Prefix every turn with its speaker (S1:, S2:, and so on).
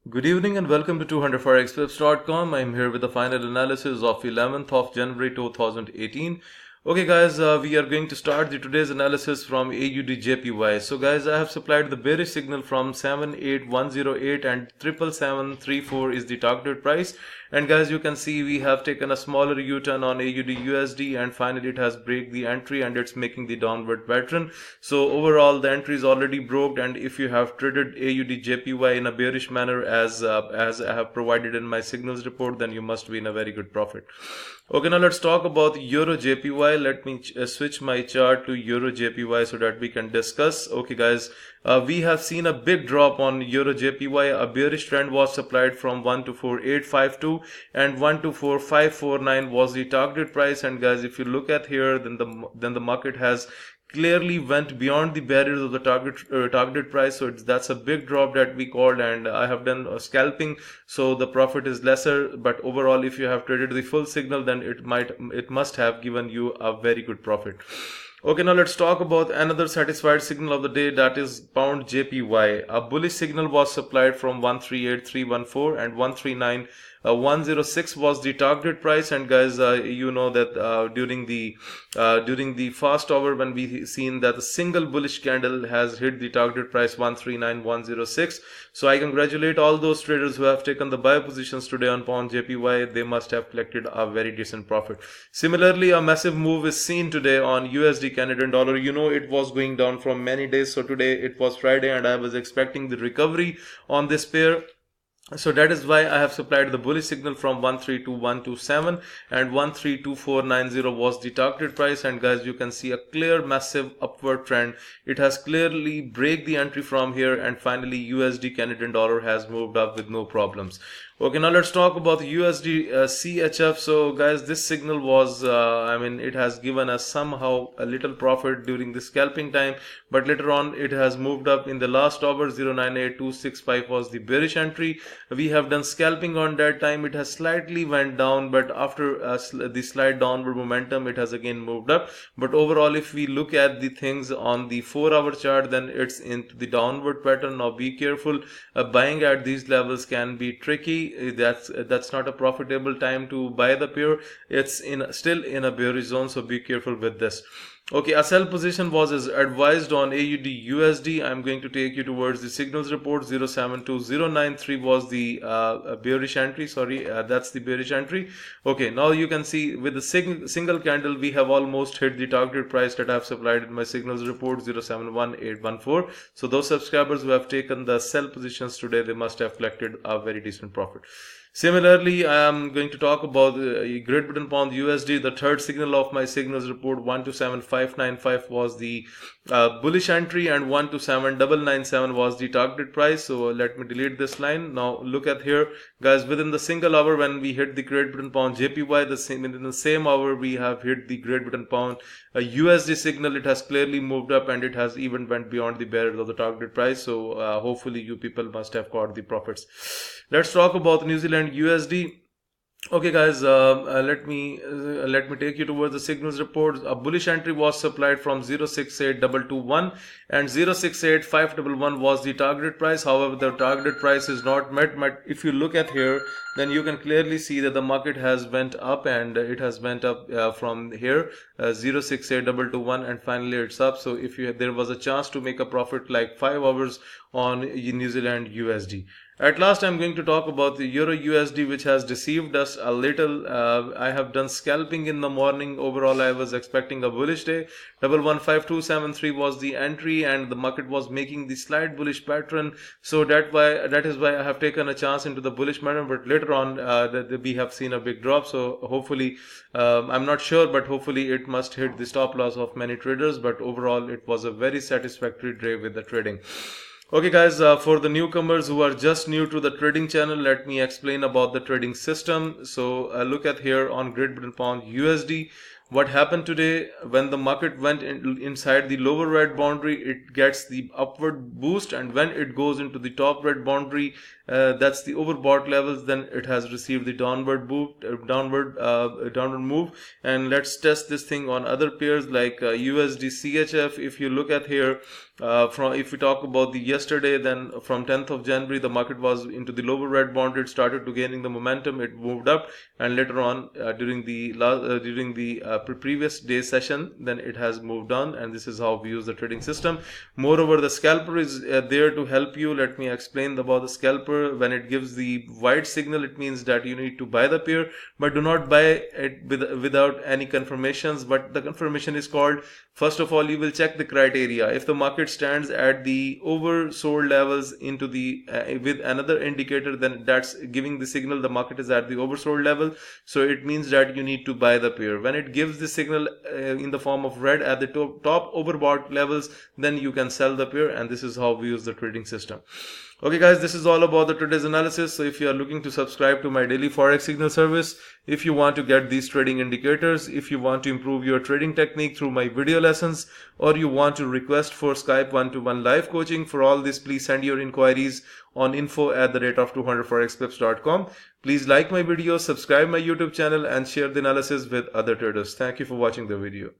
S1: Good evening and welcome to 200forexpips.com. I'm here with the final analysis of 11th of January 2018. Okay guys, we are going to start today's analysis from AUDJPY. So guys, I have supplied the bearish signal from 78108 and 77734 is the targeted price. And guys, you can see we have taken a smaller U-turn on AUDUSD and finally it has break the entry and it's making the downward pattern. So overall the entry is already broke, and if you have traded AUDJPY in a bearish manner as I have provided in my signals report, then you must be in a very good profit. Okay, now let's talk about EURJPY. Let me switch my chart to EURJPY so that we can discuss. Okay guys, we have seen a big drop on EURJPY. A bearish trend was supplied from 124.852 and 124.549 was the target price. And guys, if you look at here, then the market has clearly went beyond the barriers of the targeted price. So that's a big drop that we called, and I have done scalping, so the profit is lesser. But overall, if you have traded the full signal, then it must have given you a very good profit. Okay, now let's talk about another satisfied signal of the day, that is pound JPY. A bullish signal was supplied from 138.314 and 139.106 was the target price. And guys, you know that during the fast hour, when we seen that a single bullish candle has hit the target price 139.106. So I congratulate all those traders who have taken the buy positions today on pound JPY. They must have collected a very decent profit. Similarly, a massive move is seen today on USD Canadian dollar. You know, it was going down from many days. So today it was Friday and I was expecting the recovery on this pair. So that is why I have supplied the bullish signal from 132.127 and 132.490 was the target price. And guys, you can see a clear massive upward trend. It has clearly break the entry from here, and finally USD Canadian dollar has moved up with no problems. Okay, now let's talk about the USDCHF. So guys, this signal was it has given us somehow a little profit during the scalping time, but later on it has moved up in the last hour. 098265 was the bearish entry. We have done scalping on that time. It has slightly went down, but after the slight downward momentum, it has again moved up. But overall, if we look at the things on the 4-hour chart, then it's into the downward pattern. Now be careful, buying at these levels can be tricky. That's not a profitable time to buy the pair. It's still in a bearish zone, so be careful with this. Okay, a sell position was as advised on AUDUSD. I'm going to take you towards the signals report. 072093 was the bearish entry. Sorry, that's the bearish entry. Okay, now you can see with the single candle, we have almost hit the target price that I have supplied in my signals report, 071814. So those subscribers who have taken the sell positions today, they must have collected a very decent profit. Similarly, I am going to talk about Great Britain Pound USD. The third signal of my signals report, 127.595 was the bullish entry and 127.997 was the target price. So let me delete this line. Now look at here, guys. Within the single hour, when we hit the Great Britain Pound JPY, in the same hour we have hit the Great Britain Pound USD signal. It has clearly moved up and it has even went beyond the barrier of the target price. So hopefully you people must have caught the profits. Let's talk about New Zealand USD. Okay guys, let me take you towards the signals report. A bullish entry was supplied from 068221 and 068511 was the target price. However, the target price is not met. If you look at here, then you can clearly see that the market has went up, and it has went up from here 068221 and finally it's up. So if there was a chance to make a profit like 5 hours on New Zealand USD. At last, I'm going to talk about the EURUSD, which has deceived us a little. I have done scalping in the morning. Overall, I was expecting a bullish day. 115273 was the entry, and the market was making the slight bullish pattern. So that is why I have taken a chance into the bullish pattern. But later on, we have seen a big drop. So hopefully, I'm not sure, but hopefully it must hit the stop loss of many traders. But overall, it was a very satisfactory day with the trading. Okay guys, for the newcomers who are just new to the trading channel, let me explain about the trading system. So look at here on Great Britain Pound USD. What happened today, when the market went inside the lower red boundary, it gets the upward boost, and when it goes into the top red boundary, that's the overbought levels, then it has received the downward move. And let's test this thing on other pairs like USDCHF. If you look at here, If we talk about the yesterday, then from 10th of January, the market was into the lower red bond. It started to gaining the momentum. It moved up, and later on during the previous day session, then it has moved on, and this is how we use the trading system. Moreover, the scalper is there to help you. Let me explain about the scalper. When it gives the white signal, it means that you need to buy the pair, but do not buy it without any confirmations. But the confirmation is called, first of all, you will check the criteria. If the market stands at the oversold levels into the with another indicator, then that's giving the signal the market is at the oversold level, so it means that you need to buy the pair. When it gives the signal in the form of red at the top overbought levels, then you can sell the pair, and this is how we use the trading system. Okay guys, this is all about the today's analysis. So if you are looking to subscribe to my daily forex signal service, if you want to get these trading indicators, if you want to improve your trading technique through my video lessons, or you want to request for Skype one-to-one live coaching, for all this please send your inquiries on info@200forexclips.com. Please like my video, subscribe my YouTube channel, and share the analysis with other traders. Thank you for watching the video.